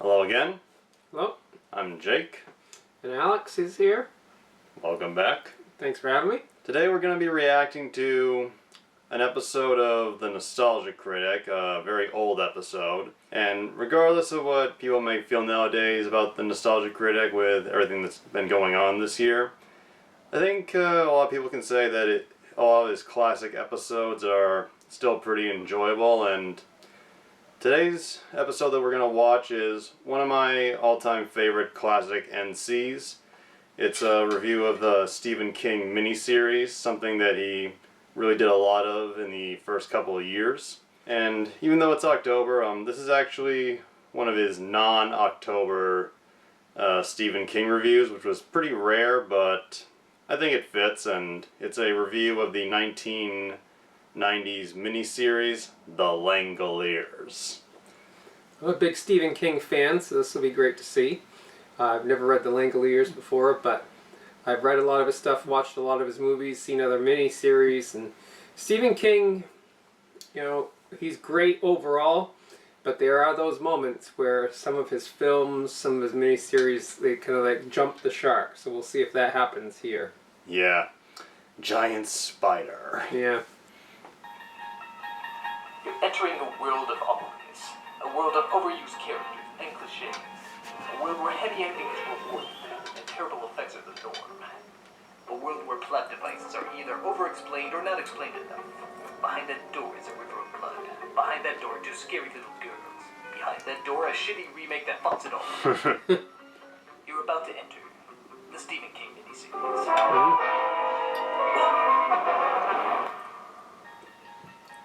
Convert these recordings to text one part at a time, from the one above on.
Hello again. Hello. I'm Jake. And Alex is here. Welcome back. Thanks for having me. Today we're going to be reacting to an episode of the Nostalgia Critic, a very old episode. And regardless of what people may feel nowadays about the Nostalgia Critic with everything that's been going on this year, I think a lot of people can say that a lot of his classic episodes are still pretty enjoyable, and today's episode that we're going to watch is one of my all-time favorite classic NCs. It's a review of the Stephen King miniseries, something that he really did a lot of in the first couple of years. And even though it's October, this is actually one of his non-October Stephen King reviews, which was pretty rare, but I think it fits, and it's a review of the 1990s miniseries, The Langoliers. I'm a big Stephen King fan, so this will be great to see. I've never read The Langoliers before, but I've read a lot of his stuff, watched a lot of his movies, seen other miniseries, and Stephen King, you know, he's great overall, but there are those moments where some of his films, some of his miniseries, they kind of like jump the shark, so we'll see if that happens here. Yeah. Giant spider. Yeah. You're entering a world of awkwardness, a world of overused characters and cliches, a world where heavy acting is rewarded and terrible effects are the norm, a world where plot devices are either over-explained or not explained enough. Behind that door is a river of blood. Behind that door, two scary little girls. Behind that door, a shitty remake that fucks it all. You're about to enter the Stephen King miniseries.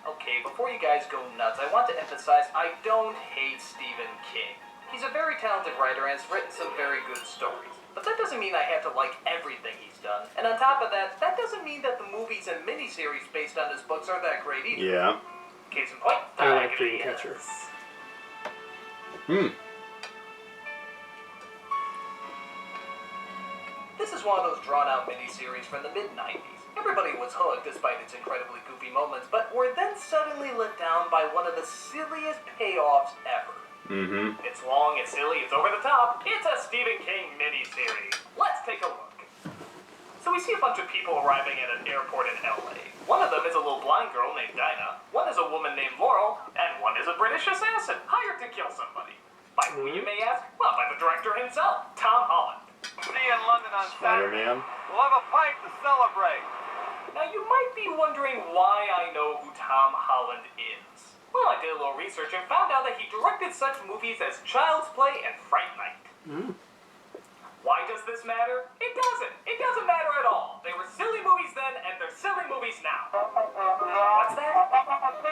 Okay, before you guys go nuts, I want to emphasize I don't hate Stephen King. He's a very talented writer and has written some very good stories. But that doesn't mean I have to like everything he's done. And on top of that, that doesn't mean that the movies and miniseries based on his books are that great either. Yeah. Case in point, I like Dreamcatcher. This is one of those drawn-out miniseries from the mid-90s. Everybody was hooked despite its incredibly goofy moments, but were then suddenly let down by one of the silliest payoffs ever. It's long, it's silly, it's over the top. It's a Stephen King miniseries. Let's take a look. So we see a bunch of people arriving at an airport in LA. One of them is a little blind girl named Dinah, one is a woman named Laurel, and one is a British assassin hired to kill somebody. By who, you may ask? Well, by the director himself, Tom Holland. See you in London on Saturday. Spider-Man. We'll have a pint to celebrate. Now you might be wondering why I know who Tom Holland is. Well, I did a little research and found out that he directed such movies as Child's Play and Fright Night. Why does this matter? It doesn't. It doesn't matter at all. They were silly movies then, and they're silly movies now. What's that?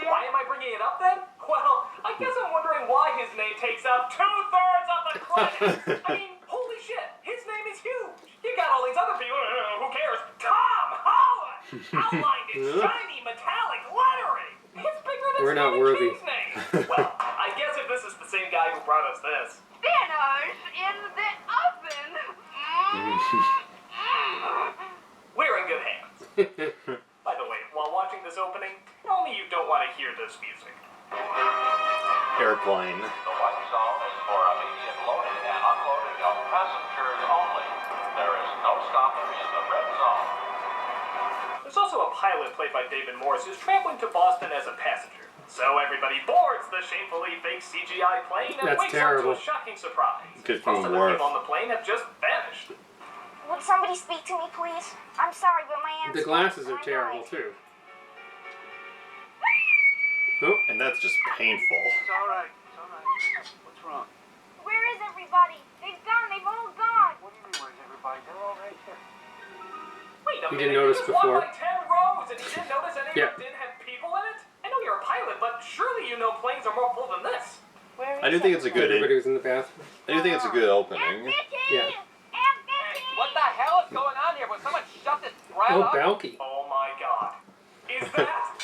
Why am I bringing it up then? Well, I guess I'm wondering why his name takes up 2/3 of the credits. I mean, holy shit, his name is huge. You got all these other people, who cares? Tom Holland! Outlined in shiny metallic lettering. It's bigger than We're not Stephen worthy. King's name. Well, I guess if this is the same guy who brought us this. Dinner's in the oven. We're in good hands. By the way, while watching this opening, tell me you don't want to hear this music. Airplane. The white zone is for immediate loading and unloading of passengers only. There is no stopping in the red zone. There's also a pilot played by David Morse who's traveling to Boston as a passenger. So everybody boards the shamefully fake CGI plane and That's wakes terrible. up to a shocking surprise. Good Most of the Worf. people on the plane have just vanished. Would somebody speak to me, please? I'm sorry, but my aunt's The glasses are I terrible, died. too. And that's just painful. It's all right. It's all right. What's wrong? Where is everybody? They've gone. They've all gone. What do you mean, where's everybody? They're all right here. Wait a You minute, didn't notice you just walked before. like 10 rows and you didn't notice any Yeah. of them didn't have people in it? I know you're a pilot, but surely you know planes are more full than this. Where is I do think it's a good. Everybody was in the bathroom. I do think it's a good opening. Yeah. What the hell is going on here? Will someone shut this crap Oh, up? Balky. Oh my god. Is that...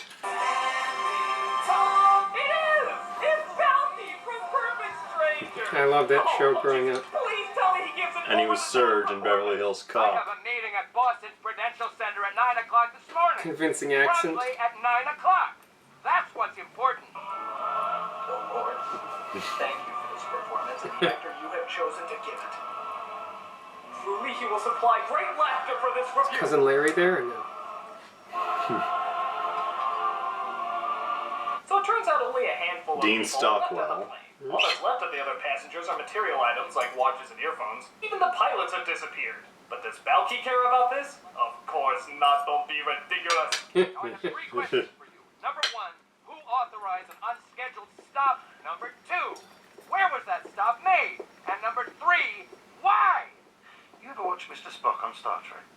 It is! It's Balky from Perfect Strangers! I loved that show growing up. Please tell me he gives an And he was Surge in Beverly Hills I Cop. have a meeting at Boston's Prudential Center at 9 o'clock this morning. Convincing accent. Promptly at 9 o'clock. That's what's important. Oh Lord. Thank you for this performance. to the actor you have chosen to give it. Truly, he will supply great laughter for this review. Cousin Larry there or no? So it turns out only a handful of Dean people are left on Stockwell. the plane. All that's left of the other passengers are material items like watches and earphones. Even the pilots have disappeared. But does Balky care about this? Of course not. Don't be ridiculous. I have 3 questions for you. Number 1, who authorized an unscheduled stop? Number 2, where was that stop made? And number 3, why? You ever watch Mr. Spock on Star Trek?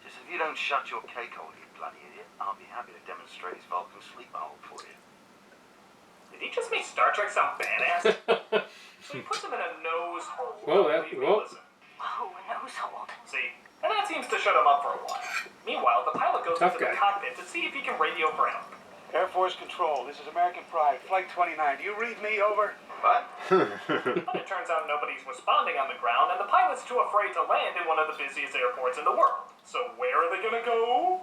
Just if you don't shut your cake hole, you bloody idiot, I'll be happy to demonstrate his Vulcan sleeper hold for you. Did he just make Star Trek sound badass? So he puts him in a nose hole. Whoa, whoa. Oh, a nose hold. See? And that seems to shut him up for a while. Meanwhile, the pilot goes Tough into the guy. cockpit to see if he can radio for help. Air Force Control, this is American Pride, Flight 29. Do you read me, over? What? But it turns out nobody's responding on the ground, and the pilot's too afraid to land in one of the busiest airports in the world. So where are they gonna go?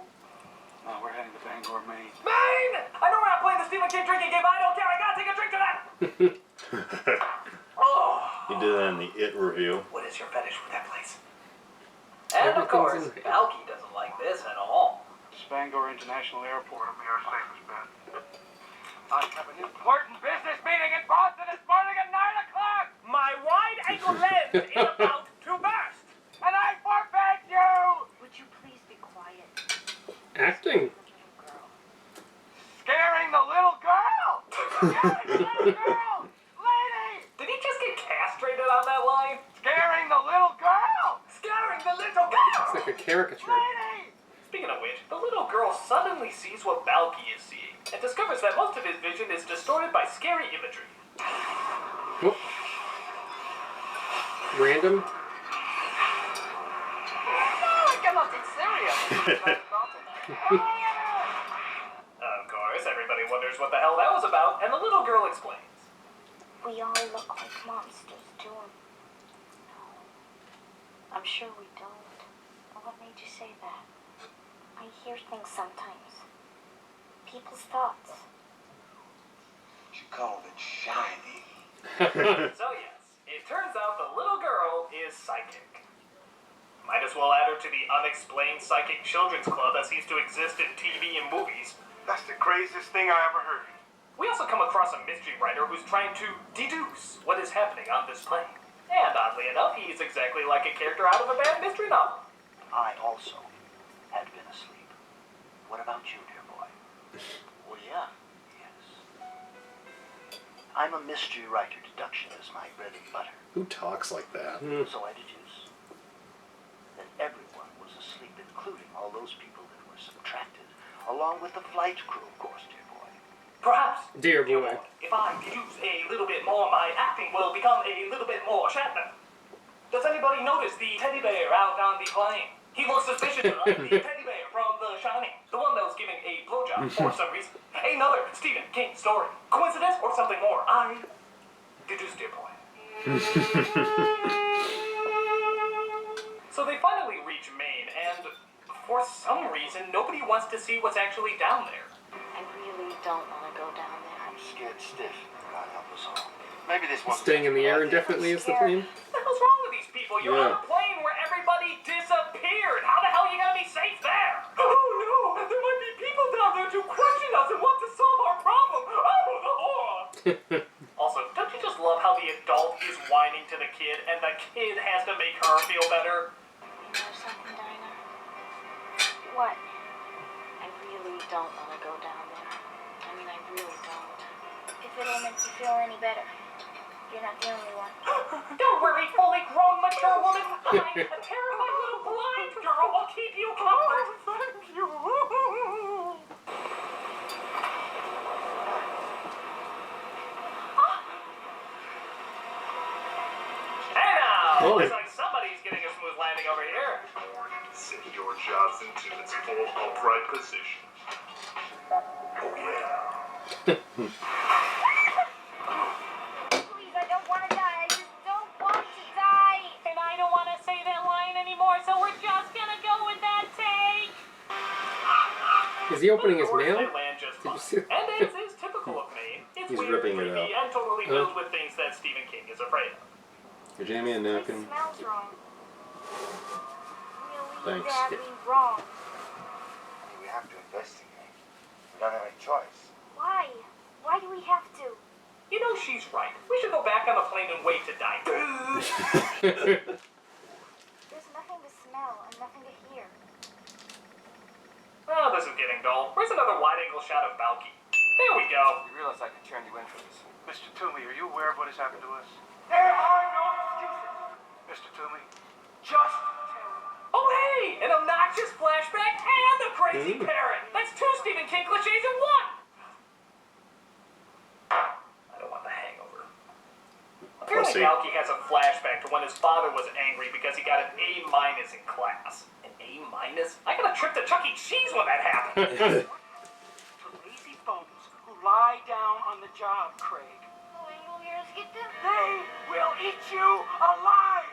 Oh, we're heading to Bangor, Maine. Maine! I know we're not playing the Stephen King drinking game, but I don't care. I gotta take a drink to that! Oh! He did that in the It review. What is your fetish with that place? And of course, Everything's in- Balky doesn't like this at all. Bangor International Airport will be our safest bet. I have an important business meeting in Boston this morning at 9 o'clock! My wide-angle lens is about to burst! And I forbid you! Would you please be quiet? Acting. Girl. Scaring the little girl! Scaring the little girl! Lady! Did he just get castrated on that line? Scaring the little girl! Scaring the little It's girl! like a caricature. Lady! Speaking of which, the little girl suddenly sees what Balky is seeing and discovers that most of his vision is distorted by scary imagery. Whoop. Random. I cannot be serious. Of course, everybody wonders what the hell that was about, and the little girl explains. We all look like monsters to him. No. I'm sure we don't. Well, what made you say that? I hear things sometimes. People's thoughts. She called it shiny. So yes, it turns out the little girl is psychic. Might as well add her to the unexplained psychic children's club that seems to exist in TV and movies. That's the craziest thing I ever heard. We also come across a mystery writer who's trying to deduce what is happening on this plane. And oddly enough, he's exactly like a character out of a bad mystery novel. I also had been asleep. What about you, dear boy? Well, yeah. Yes. I'm a mystery writer. Deduction is my bread and butter. Who talks like that? So I deduce that everyone was asleep, including all those people that were subtracted, along with the flight crew, of course, dear boy. Perhaps, Dear boy. if I deduce a little bit more, my acting will become a little bit more Shatner. Does anybody notice the teddy bear out on the plane? He looks suspicious like the teddy bear from The Shining, the one that was giving a blowjob for some reason. Another Stephen King story. Coincidence or something more? I deduce, dear boy. So they finally reach Maine, and for some reason, nobody wants to see what's actually down there. I really don't want to go down there. I'm scared stiff. God help us all. Maybe this one's Staying in the air indefinitely is the plane. What the hell's wrong with these people? You're Yeah. on a plane where everybody disappeared. How the hell are you gonna be safe there? Oh no! There might be people down there to question us and want to solve our problem. Oh, the horror! Also, don't you just love how the adult is whining to the kid and the kid has to make her feel better? You know something, Dinah? What? I really don't want to go down there. I mean, I really don't. If it'll make you feel any better, you're not the only one. Don't worry, fully grown, mature woman. I, a terrified little blind girl, will keep you comfort. Thank you. Hey now! Oh. Looks like somebody's getting a smooth landing over here. Set your jobs into its full upright position. Oh yeah. Please, I don't want to die. I just don't want to die. And I don't want to say that line anymore, so we're just gonna go with that take. Is he opening his Of course, mail? they land just Did you fine. see- And as is typical of Maine, it's He's weird, ripping it creepy, up. and totally filled with things that Stephen King is afraid of. Could you hand me a It napkin? smells wrong. Really Thanks. badly wrong. We have to investigate. We don't have any choice. Why? Why do we have to? You know, she's right. We should go back on the plane and wait to die. There's nothing to smell and nothing to hear. Oh, this is getting dull. Where's another wide-angle shot of Balky? There we go. You realize I can turn you in for this. Mr. Toomey, are you aware of what has happened to us? There are no excuses. Mr. Toomey? Just tell me. Oh, hey! An obnoxious flashback and a crazy parrot. That's 2 Stephen King cliches in one. I don't want the hangover. Apparently, Pussy. Balky has a flashback to when his father was angry because he got an A- in class. An A-? I got a trip to Chuck E. Cheese when that happened. For lazy bones who lie down on the job, Craig. The Langoliers get them? They will eat you alive!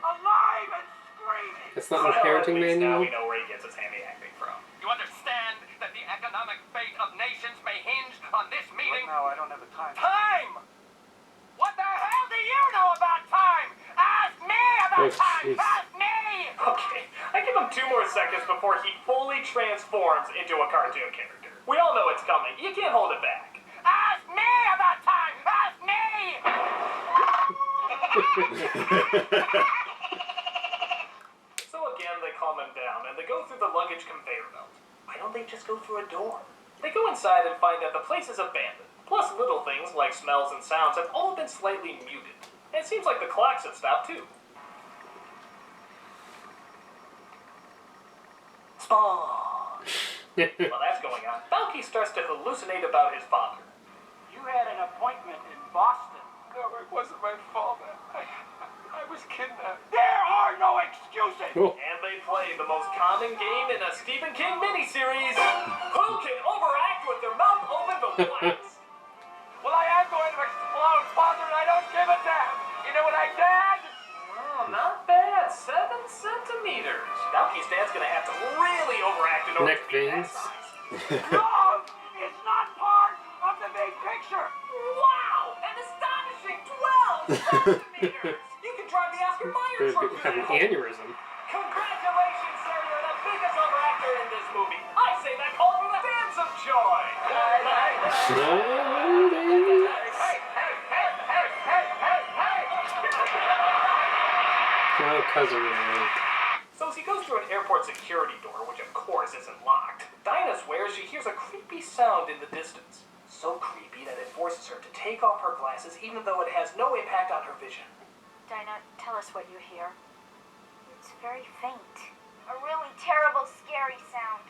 Alive and screaming! That's not a Well, parenting at least now we manual. know where he gets his handy acting from. You understand that the economic fate of nations may hinge on this meeting? Right now, I don't have the time. Time! What the hell do you know about time? Ask me about Oh, time! jeez. Ask me! Okay, I give him 2 more seconds before he fully transforms into a cartoon character. We all know it's coming. You can't hold it back. Ask me about time! Ask me! So again, they calm him down, and they go through the luggage conveyor belt. Why don't they just go through a door? They go inside and find that the place is abandoned. Plus, little things like smells and sounds have all been slightly muted. And it seems like the clocks have stopped too. Spawn! While that's going on, Balky starts to hallucinate about his father. You had an appointment in Boston. No, it wasn't my fault. I was kidnapped. There are no excuses! Oh. And they play the most common game in a Stephen King miniseries. Who can overact with their mouth open to wax? Well, I am going to explode, Father, and I don't give a damn. You know what I did? Oh, not bad. 7 centimeters. Balky's dad's gonna have to really overact in order Neck to be that veins. size. Love is not part of the big picture. Wow! An astonishing 12 centimeters! You can drive the Oscar Mayer Could truck have an through that hole. aneurysm. Congratulations, sir! You're the biggest overactor in this movie. I say that call for the dance of joy. Oh, cousin Ray. So as he goes through an airport security door, which of course isn't locked, Dinah swears she hears a creepy sound in the distance. So creepy that it forces her to take off her glasses even though it has no impact on her vision. Dinah, tell us what you hear. It's very faint. A really terrible, scary sound.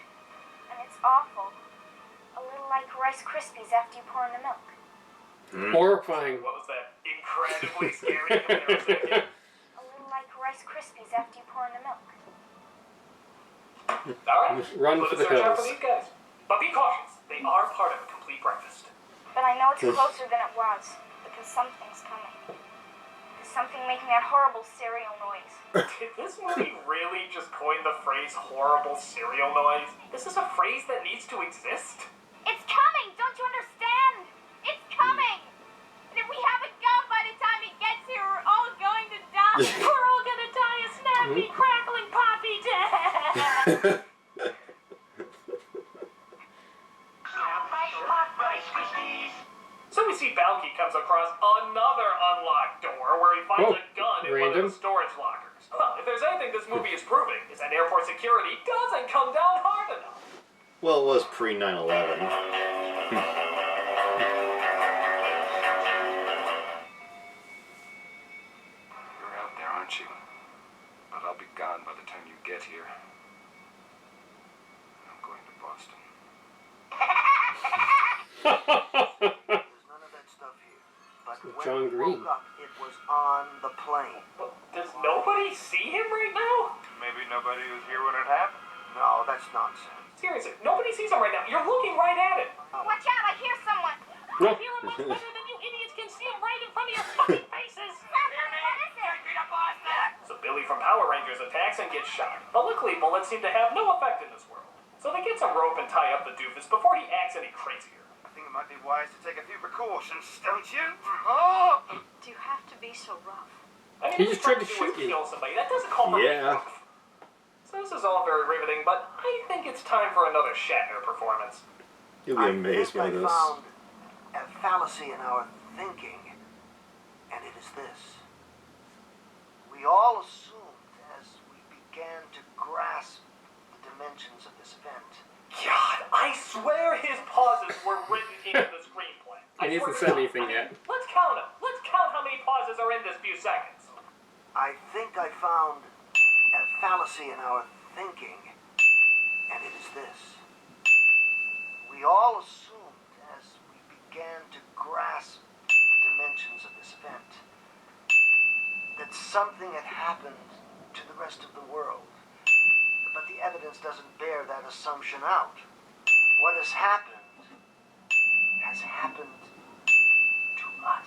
And it's awful. A little like Rice Krispies after you pour in the milk. Horrifying. What was that incredibly scary comparison? A little like Rice Krispies after you pour in the milk. Alright, Run let for us the search out hills. for these guys. But be cautious, they are part of a complete breakfast. But I know it's closer than it was. Because something's coming. There's something making that horrible cereal noise. Did this movie really just coin the phrase horrible cereal noise? This is a phrase that needs to exist? It's coming! Don't you understand? It's coming! And if we haven't gone by the time it gets here, we're all going to die. We're all gonna die a snappy, crackling poppy death! So we see Balky comes across another unlocked door where he finds a gun in one of random. the storage lockers. Well, if there's anything this movie is proving, is that airport security doesn't come down hard enough. Well, it was pre 9/11. You're out there, aren't you? But I'll be gone by the time you get here. I'm going to Boston. There's none of that stuff here. But when John we Green. woke up, it was on the plane. But does nobody see him right now? Maybe nobody was here when it happened. No, that's nonsense. Seriously, nobody sees him right now. You're looking right at it. Watch out, I hear someone! No. I feel him much better than you idiots can see him right in front of your fucking faces. What is it? So Billy from Power Rangers attacks and gets shot. But luckily, bullets seem to have no effect in this world. So they get some rope and tie up the doofus before he acts any crazier. I think it might be wise to take a few precautions, don't you? Oh! Do you have to be so rough? I mean, He if just you're tried to trying shoot you. kill somebody, that doesn't call for Yeah. rough. So this is all very riveting, but I think it's time for another Shatner performance. You'll be amazed by I this. found a fallacy in our thinking, and it is this. We all assumed as we began to grasp the dimensions of this event. God, I swear his pauses were written into the screenplay. And he I swear hasn't to said God. anything I mean, yet. Let's count them. Let's count how many pauses are in this few seconds. I think I found a fallacy in our thinking, and it is this. We all assumed as we began to grasp the dimensions of this event that something had happened to the rest of the world. But the evidence doesn't bear that assumption out. What has happened to us.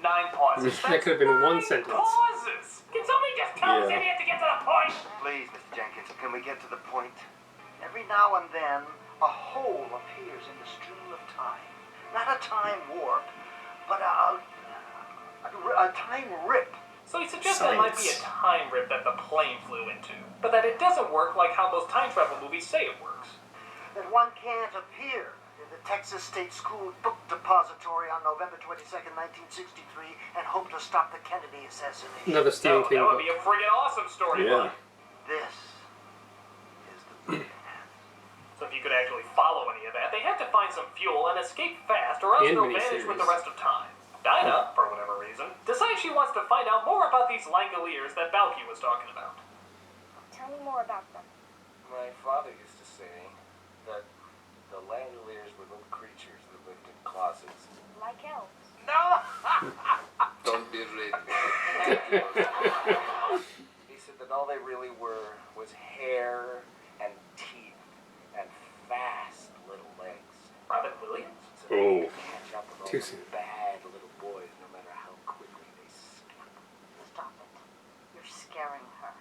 9 pauses. That could have been one 9 sentence. pauses. Can somebody just tell this Yeah. idiot to get to the point? Please, Mr. Jenkins, can we get to the point? Every now and then, a hole appears in the stream of time. Not a time warp, but a time rip. So he suggests that it might be a time rip that the plane flew into, but that it doesn't work like how those time travel movies say it works. That one can't appear in the Texas State School Book Depository on November 22nd, 1963, and hope to stop the Kennedy assassination. Another Stephen No, King that would book. be a friggin' awesome story. Yeah. This is the plan. So if you could actually follow any of that, they have to find some fuel and escape fast, or else And they'll vanish with the rest of time. Dinah, for whatever reason, decides she wants to find out more about these Langoliers that Balky was talking about. Tell me more about them. My father used to say that the Langoliers were little creatures that lived in closets. Like elves. No! Don't be ridiculous. He said that all they really were was hair and teeth and fast little legs. Robin Williams? Oh. Catch up with all Too the soon. bad little boys, no matter how quickly they skip. Stop it. You're scaring her.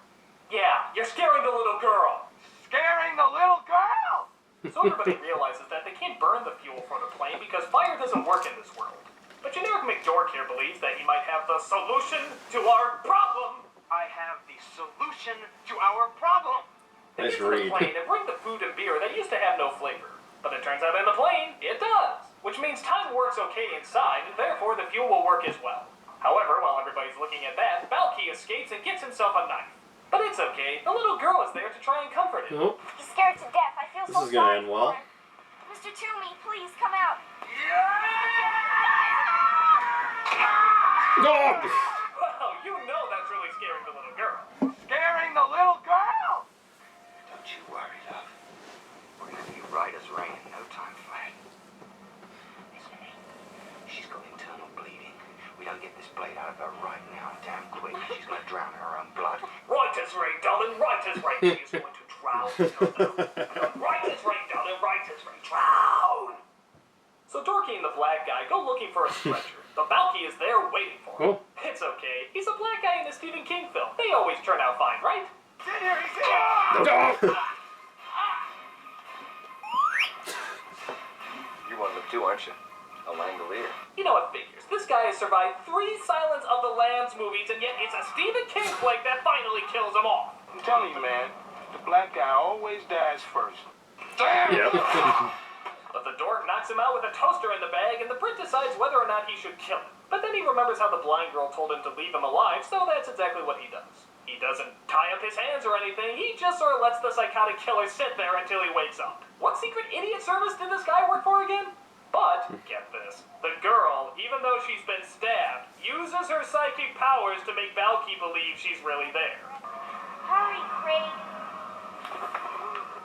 Yeah, you're scaring the little girl. Scaring the little girl! So everybody realizes that they can't burn the fuel for the plane because fire doesn't work in this world. But generic McDork here believes that he might have the solution to our problem. I have the solution to our problem. They Nice get to the read. plane and bring the food and beer that used to have no flavor. But it turns out in the plane, it does. Which means time works okay inside, and therefore the fuel will work as well. However, while everybody's looking at that, Balky escapes and gets himself a knife. But it's okay, the little girl is there to try and comfort him. Nope. He's scared to death. I feel This so is gonna sorry end for well. him. Mr. Toomey, please come out. No! Well, you know that's really scaring the little girl. Scaring the little girl! Don't you worry, love. We're gonna be right as rain in no time flat. Listen to me. She's got internal bleeding. We don't get this blade out of her right now, damn quick. She's gonna drown her own blood. Right as rain, darling, right as rain. She is going to drown. Right as rain, darling, right as rain. Drown! So Dorky and the black guy go looking for a stretcher. The Balky is there waiting for him. Oh. It's okay. He's a black guy in a Stephen King film. They always turn out fine, right? Get here, he's here! No! You're one of the two, aren't you? A Langolier. You know what figures. This guy has survived 3 Silence of the Lambs movies, and yet it's a Stephen King flick that finally kills him off. I'm telling you, man, the black guy always dies first. Damn! Yep. But the dork knocks him out with a toaster in the bag, and the Brit decides whether or not he should kill him. But then he remembers how the blind girl told him to leave him alive, so that's exactly what he does. He doesn't tie up his hands or anything, he just sort of lets the psychotic killer sit there until he wakes up. What secret idiot service did this guy work for again? But, get this, the girl, even though she's been stabbed, uses her psychic powers to make Balky believe she's really there. Hurry, Craig.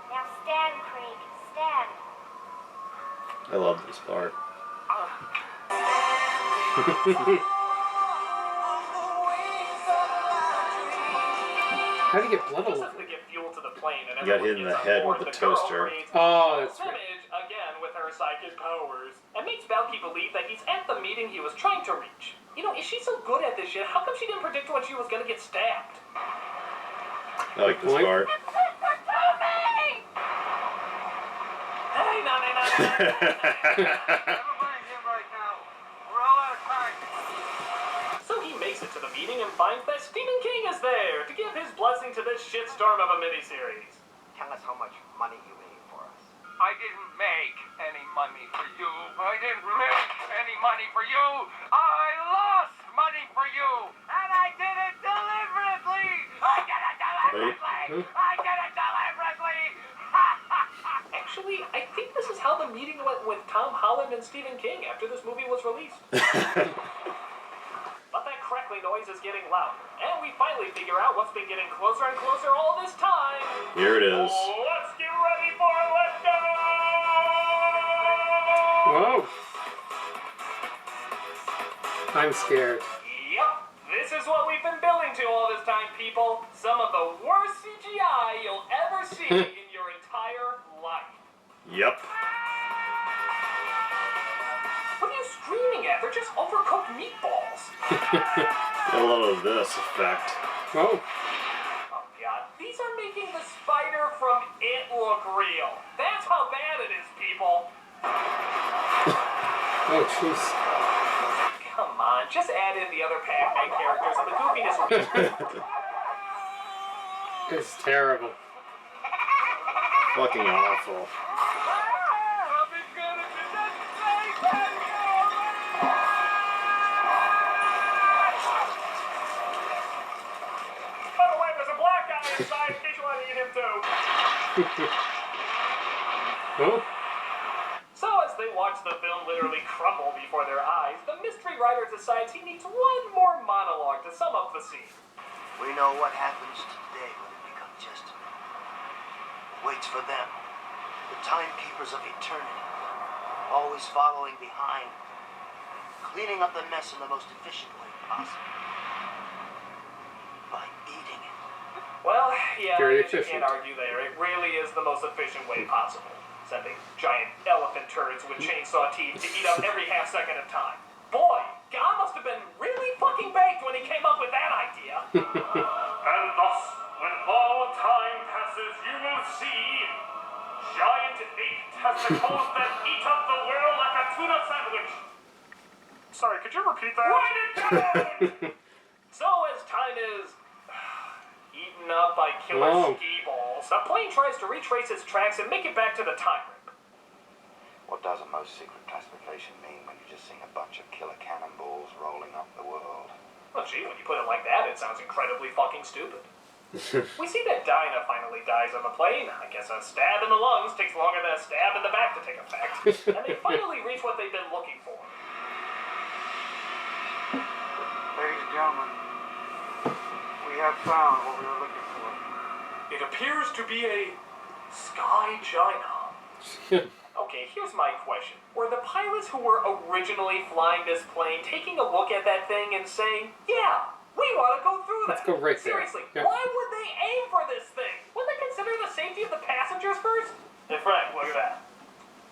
Now stand, Craig. Stand. I love this part. How do you get blood all Just over? to get fuel to the plane and You got everyone hit in gets the on head board, with the girl toaster. creates Oh, that's right. image again with her psychic powers and makes Balky believe that he's at the meeting he was trying to reach. You know, if she's so good at this shit, how come she didn't predict when she was gonna get stabbed? I like this part. Hey, no, no, no, no, Never mind him right now. We're all out of time. So he makes it to the meeting and finds that Stephen King is there to give his blessing to this shitstorm of a miniseries. Tell us how much money you made for us. I didn't make any money for you. I didn't make any money for you. I lost money for you. And I did it deliberately. I did it deliberately. I did it deliberately. Actually, I think this is how the meeting went with Tom Holland and Stephen King after this movie was released. But that crackling noise is getting louder, and we finally figure out what's been getting closer and closer all this time. Here it is. Let's get ready for it. Let's go! Whoa! I'm scared. Yep, this is what we've been building to all this time, people. Some of the worst CGI you'll ever see in your entire life. Yep. What are you screaming at? They're just overcooked meatballs. A lot of this effect. Whoa! Oh god, these are making the spider from It look real. That's how bad it is, people. Oh, jeez. Come on, just add in the other Pac-Man characters and the goofiness will be... It's terrible. Fucking awful. I'll be good if it doesn't say that. By the way, there's a black guy inside in case you want to eat him too. Oh, So as they watch the film literally crumble before their eyes, the mystery writer decides he needs one more monologue to sum up the scene. We know what happens today when it becomes yesterday. Waits for them, the timekeepers of eternity, always following behind, cleaning up the mess in the most efficient way possible. By eating it. Well, yeah, Very I guess you efficient. can't argue there. It really is the most efficient way possible. Sending giant elephant turds with chainsaw teeth to eat up every half second of time. Boy, God must have been really fucking baked when he came up with that idea. And thus, when all time passes, you will see giant ape testicles that eat up the world like a tuna sandwich. Sorry, could you repeat that? Write it down! So as time is eaten up by killer Whoa. ski balls, the plane tries to retrace its tracks and make it back to the time rip. What does a most secret classification mean when you just sing a bunch of killer cannonballs rolling up the world? Well, gee, when you put it like that, it sounds incredibly fucking stupid. We see that Dinah finally dies on the plane. I guess a stab in the lungs takes longer than a stab in the back to take effect. And they finally reach what they've been looking for. Ladies and gentlemen, we have found what we were looking for. It appears to be a sky Gina. Okay, here's my question. Were the pilots who were originally flying this plane taking a look at that thing and saying, yeah, we want to go through that? Let's go right there. Seriously, Yeah. why would they aim for this thing? Wouldn't they consider the safety of the passengers first? Hey Frank, look at that.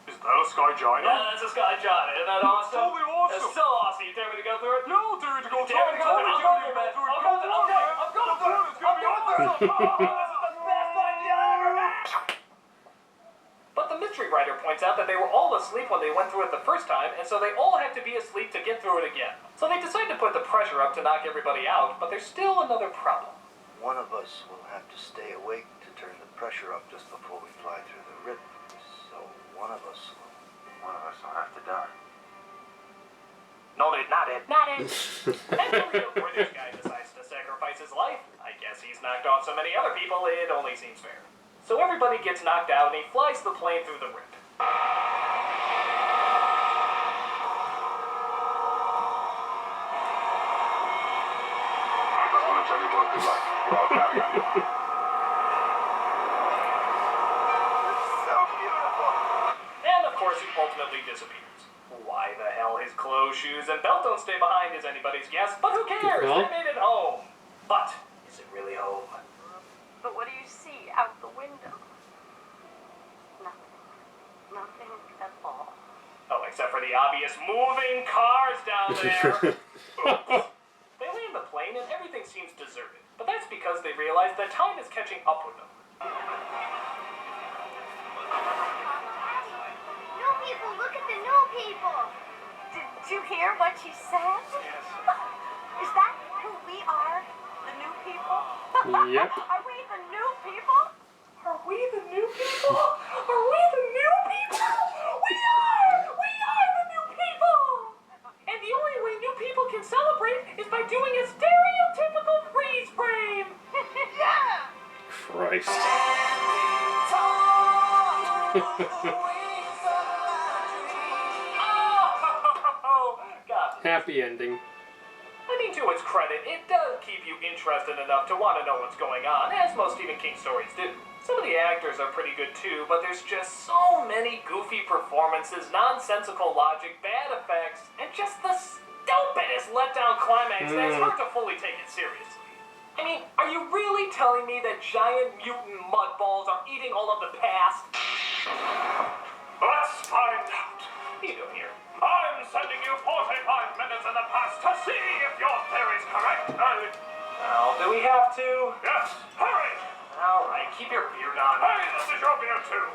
Is that a Sky Gina? Yeah, that's a sky Gina. Isn't that awesome? Totally awesome. It's so awesome. You dare me to go through it? No, dare to go Dare me to go through it? I'll go through it, man. I'll go through it. Okay, I'm going through it. It's gonna be awesome. Oh, this is the best idea I ever had. But the mystery writer points out that they were all asleep when they went through it the first time, and so they all have to be asleep to get through it again. So they decide to put the pressure up to knock everybody out, but there's still another problem. One of us will have to stay awake to turn the pressure up just before we fly through the rip. So one of us will have to die. No, not it. Not it. And the real where this guy decides to sacrifice his life, I guess he's knocked off so many other people, it only seems fair. So everybody gets knocked out and he flies the plane through the rip. I just want to tell you what it's like. We're all carrying on. So beautiful. And of course he ultimately disappears. Why the hell his clothes, shoes, and belt don't stay behind is anybody's guess, but who cares? Well. They made it home. But is it really home? But what do you see out the window? Nothing. Nothing at all. Oh, except for the obvious moving cars down there. Oops. They land the plane and everything seems deserted. But that's because they realize that time is catching up with them. You'll be people! Look at the new people! Did you hear what she said? Yes. Is that who we are? The new people? Yep. Are we the new people? Are we the new people? Are we the new people? We are! We are the new people! And the only way new people can celebrate is by doing a stereotypical freeze frame! Yeah! Christ. Oh, God. Happy ending. I mean, to its credit, it does keep you interested enough to want to know what's going on, as most Stephen King stories do. Some of the actors are pretty good too, but there's just so many goofy performances, nonsensical logic, bad effects, and just the stupidest letdown climax that it's hard to fully take it seriously. I mean, are you really telling me that giant mutant mudballs are eating all of the past? Let's find out. What are you doing here? I'm sending you 45 minutes in the past to see if your theory's correct. Well, do we have to? Yes, hurry! All right, keep your beard on. Hey, this is your beer too.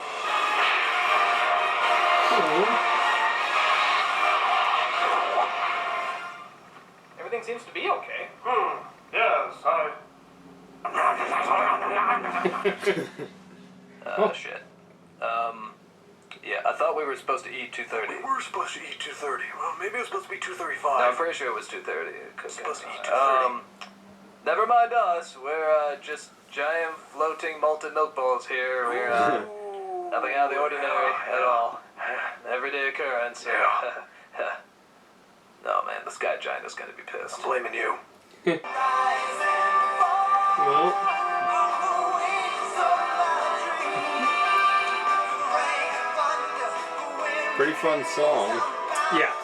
Everything seems to be okay. Yes, Shit. Yeah, I thought we were supposed to eat 2:30. We were supposed to eat 2:30. Well, maybe it was supposed to be 2:35. No, I'm pretty sure it was 2:30. Supposed to eat 2:30. Never mind us. We're just giant floating molten milk balls here. We're nothing out of the ordinary at all. Everyday occurrence. No, man, the sky giant is gonna be pissed. I'm blaming you. Well, Pretty fun song. yes.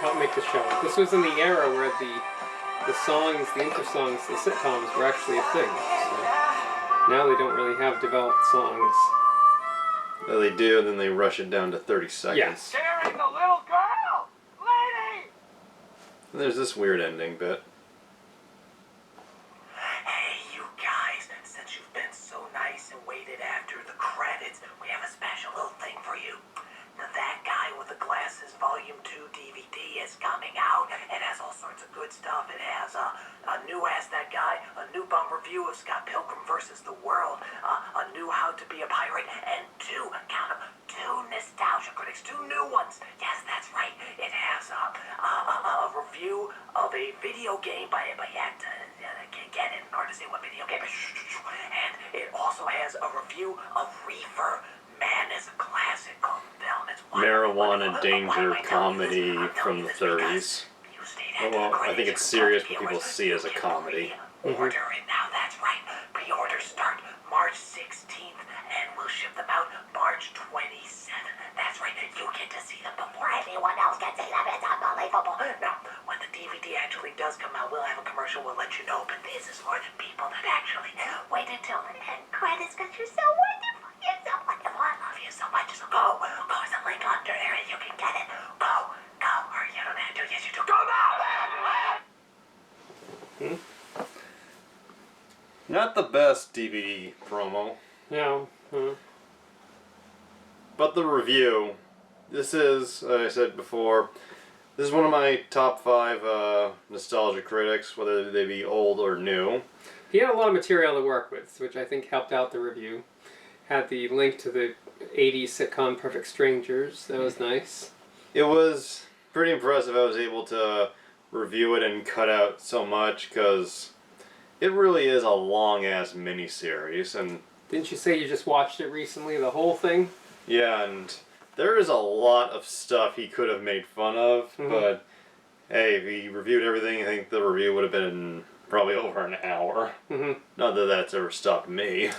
Help make the show. This was in the era where the songs, the intersongs, the sitcoms were actually a thing. So now they don't really have developed songs. Well, they do, and then they rush it down to 30 seconds. Yes. Scaring the little girl! Lady! And there's this weird ending bit. Hey, you guys, since you've been so nice and waited after the credits, we have a special little thing for you. Now, That Guy with the Glasses Volume 2 DVD is coming out. It has all sorts of good stuff. It has a new Ask That Guy, a new bum review of Scott Pilgrim vs. the World, a new How to Be a Pirate, and two Nostalgia Critics, two new ones. Yes, that's right. It has a review of a video game, but you have to get it in order to see what video game it is. And it also has a review of Reefer Man is a classic film. It's Marijuana danger comedy from the 30s. Well, I think it's serious, but people see it as a comedy. Order it now, that's right. Pre-orders start March 16th, and we'll ship them out March 27th. That's right, you get to see them before anyone else can see them. It's unbelievable. Now, when the DVD actually does come out, we'll have a commercial, we'll let you know, but this is for the people that actually wait until the end credits, because you're so wonderful. You're so wonderful. I love you so much. So go. There's a link under there and you can get it. Go. Or you don't have to. Yes, you do. Go now! Not the best DVD promo, No. but the review. This is, as I said before, this is one of my top 5 nostalgia critics, whether they be old or new. He had a lot of material to work with, which I think helped out the review. Had the link to the 80s sitcom Perfect Strangers. That was nice. It was pretty impressive. I was able to review it and cut out so much, because it really is a long-ass miniseries. And Didn't you say you just watched it recently, the whole thing? yeah, and there is a lot of stuff he could have made fun of, but hey, if he reviewed everything, I think the review would have been probably over an hour. Not that that's ever stopped me.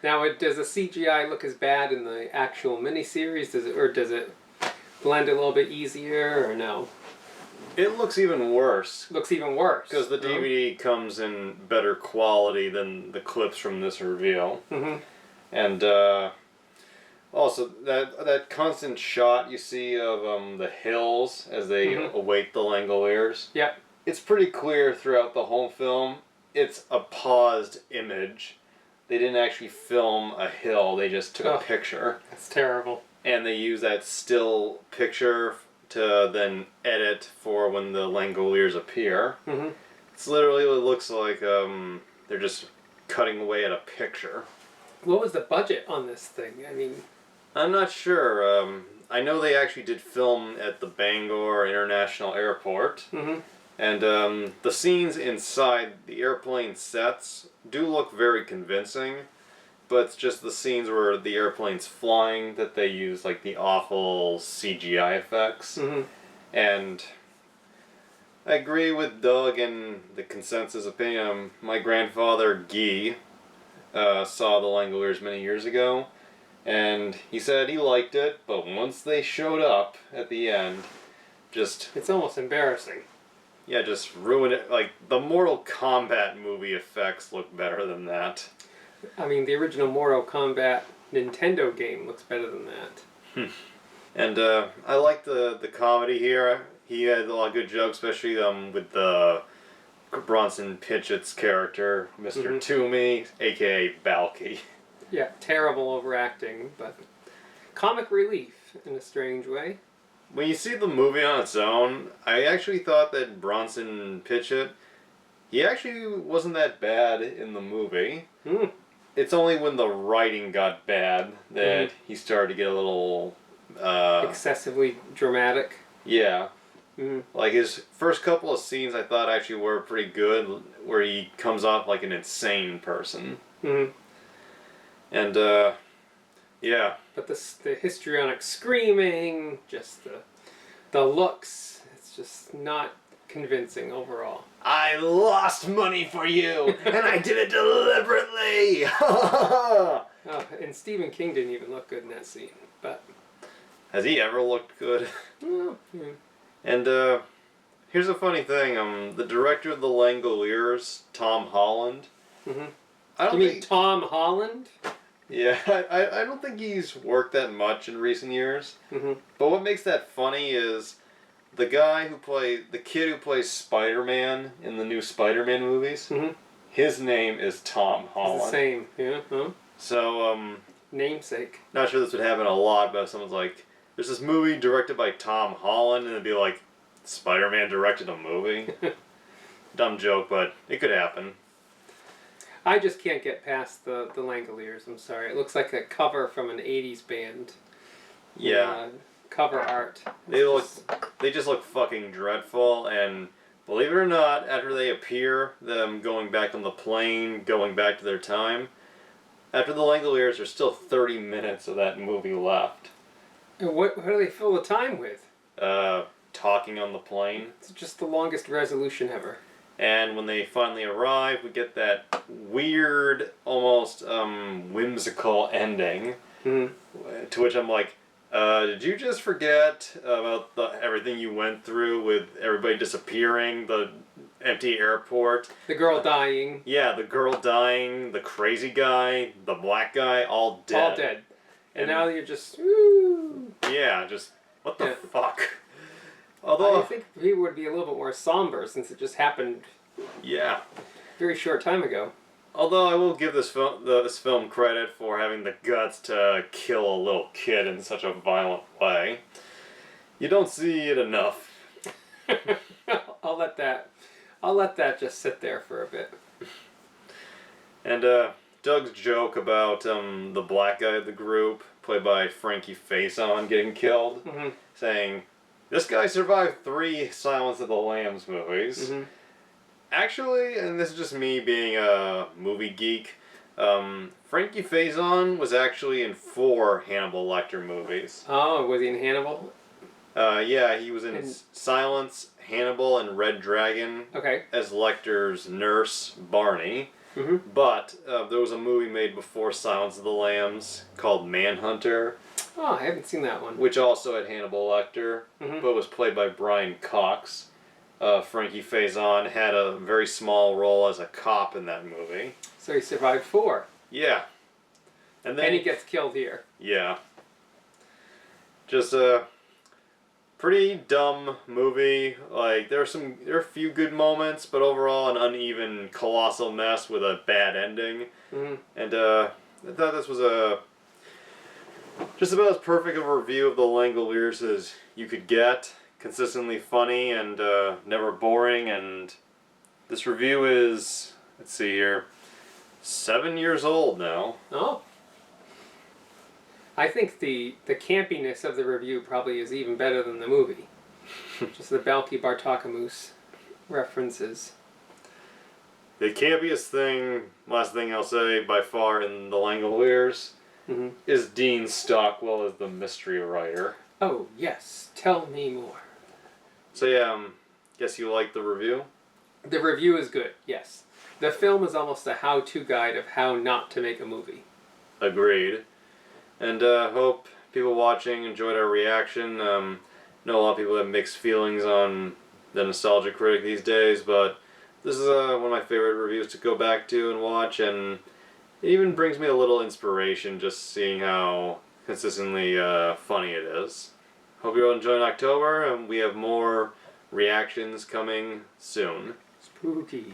Now, does the CGI look as bad in the actual miniseries? Does it blend a little bit easier, or no? It looks even worse. Looks even worse. Because the DVD comes in better quality than the clips from this review. And also, that constant shot you see of the hills as they await the Langoliers. Yep. It's pretty clear throughout the whole film. It's a paused image they didn't actually film a hill. They just took a picture. That's terrible. And they used that still picture to then edit for when the Langoliers appear. Mm-hmm. It's literally what it looks like. They're just cutting away at a picture. What was the budget on this thing? I mean, I'm not sure. I know they actually did film at the Bangor International Airport. mm-hmm. And the scenes inside the airplane sets do look very convincing, but it's just the scenes where the airplane's flying that they use like the awful CGI effects. Mm-hmm. And I agree with Doug and the consensus opinion. My grandfather, Guy, saw the Langoliers many years ago, and he said he liked it, but once they showed up at the end, it's almost embarrassing. Yeah, just ruin it. Like, the Mortal Kombat movie effects look better than that. I mean, the original Mortal Kombat Nintendo game looks better than that. And I like the comedy here. He had a lot of good jokes, especially with the Bronson Pinchot's character, Mr. Mm-hmm. Toomey, a.k.a. Balky. Yeah, terrible overacting, but comic relief in a strange way. When you see the movie on its own, I actually thought that Bronson Pinchot, he actually wasn't that bad in the movie. Mm. It's only when the writing got bad that he started to get a little... excessively dramatic. Yeah. Mm. Like, his first couple of scenes I thought actually were pretty good, where he comes off like an insane person. Mm. And, yeah. But the histrionic screaming, just the looks, it's just not convincing overall. I lost money for you, and I did it deliberately! And Stephen King didn't even look good in that scene, but... Has he ever looked good? Yeah. And, here's a funny thing, the director of the Langoliers, Tom Holland... Mm-hmm. I don't You mean think... Tom Holland? Yeah, I don't think he's worked that much in recent years. Mm-hmm. But what makes that funny is the kid who plays Spider-Man in the new Spider-Man movies, Mm-hmm. his name is Tom Holland. It's the same, yeah. Huh? So, Namesake. not sure this would happen a lot, but if someone's like, there's this movie directed by Tom Holland, and it'd be like, Spider-Man directed a movie? Dumb joke, but it could happen. I just can't get past the Langoliers, I'm sorry. It looks like a cover from an 80s band. Yeah. Cover art. They just look fucking dreadful, and believe it or not, after they appear, them going back on the plane, going back to their time, after the Langoliers, there's still 30 minutes of that movie left. And what do they fill the time with? Talking on the plane. It's just the longest resolution ever. And when they finally arrive, we get that weird, almost whimsical ending. Mm-hmm. To which I'm like, did you just forget about everything you went through with everybody disappearing, the empty airport? The girl dying. Yeah, the girl dying, the crazy guy, the black guy, all dead. All dead. And now you're just, woo. Yeah, just, what the fuck? I Although, think people would be a little bit more somber since it just happened yeah. a very short time ago. Although I will give this film credit for having the guts to kill a little kid in such a violent way. You don't see it enough. I'll let that just sit there for a bit. And Doug's joke about the black guy of the group, played by Frankie Faison, getting killed, saying, "This guy survived 3 Silence of the Lambs movies." Mm-hmm. Actually, and this is just me being a movie geek, Frankie Faison was actually in 4 Hannibal Lecter movies. Oh, was he in Hannibal? Yeah, he was in Silence, Hannibal, and Red Dragon as Lecter's nurse, Barney. Mm-hmm. But there was a movie made before Silence of the Lambs called Manhunter. Oh, I haven't seen that one. Which also had Hannibal Lecter, but was played by Brian Cox. Frankie Faison had a very small role as a cop in that movie. So he survived 4. Yeah. And then he gets killed here. Yeah. Just, pretty dumb movie. Like there are a few good moments, but overall an uneven, colossal mess with a bad ending. Mm-hmm. And I thought this was just about as perfect of a review of the Langoliers as you could get. Consistently funny and never boring. And this review is, let's see here, 7 years old now. Oh. I think the campiness of the review probably is even better than the movie. Just the Balky Bartakamoose references. The campiest thing, last thing I'll say by far in the Langoliers, is Dean Stockwell as the mystery writer. Oh, yes. Tell me more. So yeah, guess you like the review? The review is good, yes. The film is almost a how-to guide of how not to make a movie. Agreed. And hope people watching enjoyed our reaction. Know a lot of people have mixed feelings on the Nostalgia Critic these days, but this is one of my favorite reviews to go back to and watch, and it even brings me a little inspiration just seeing how consistently funny it is. Hope you're all enjoying October, and we have more reactions coming soon. Spooky.